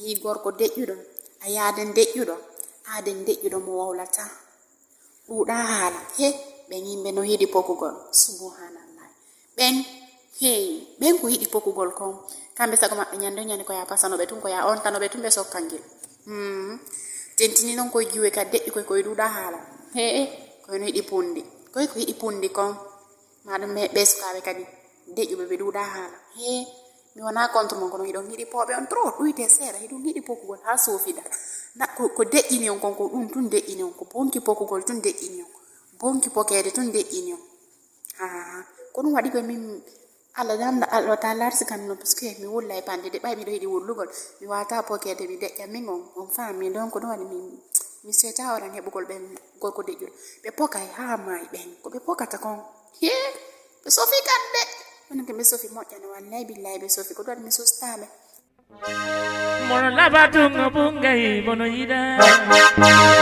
yi gorko deƴƴuɗo a yaden deƴƴuɗo aden deƴƴuɗo mo wawlata ɗuɗa haala he ɓen yimɓe no yiɗi pokugol subhanallah ɓen ko yiɗi pokugol kon kamɓe sago maɓɓe nyande ko ya pasanoɓe tun ko ya ontanoɓe tun ɓe sokkangel tentini non koye giwe ka deƴƴi koye ɗuɗa haala koye no yiɗi pundi koye ko yiɗi pundi kon maɗum ɓe sukaɓe kadi deƴƴuɓe ɓe ɗuɗa haala mi wona contre mon kono hiɗon yiɗi poɓe on trop ɗuyte seeɗa hiɗon yiɗi pokugol ha sofiɗa ko deƴƴini on kon ko ɗum tun deƴƴini on ko bonki pokugol tun deƴƴini on bonki pokede tun deƴƴini on ko ɗum waɗi ɓe min Allah ta larsi kam no puisque mi wulla e pande de ɓay miɗo yiɗi wullugol mi wata pokede mi deƴƴa min on faami donc ɗum waɗi mi seta oran heɓugol ɓen gorko deƴƴuɗo ɓe pokay ha maayi ɓen ko ɓe pokata kon ɓe sofi kande onon ke ɓe sofi moƴƴana wallahi billahi ɓe sofi ko ɗum waɗi mi sustaɓe mono labatungo bungai mono yida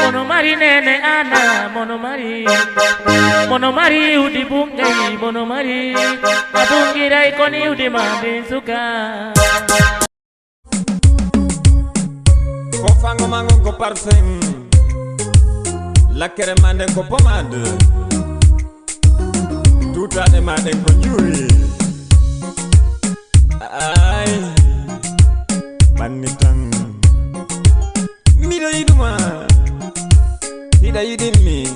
mono mari nene ana mono mari udi bungai mono mari abungirai koni udi mande suka ko fango mango ko parfum lakkere mande ko pomade tutade mande ko juri ay Manitang Mida yiduma Hida yidimi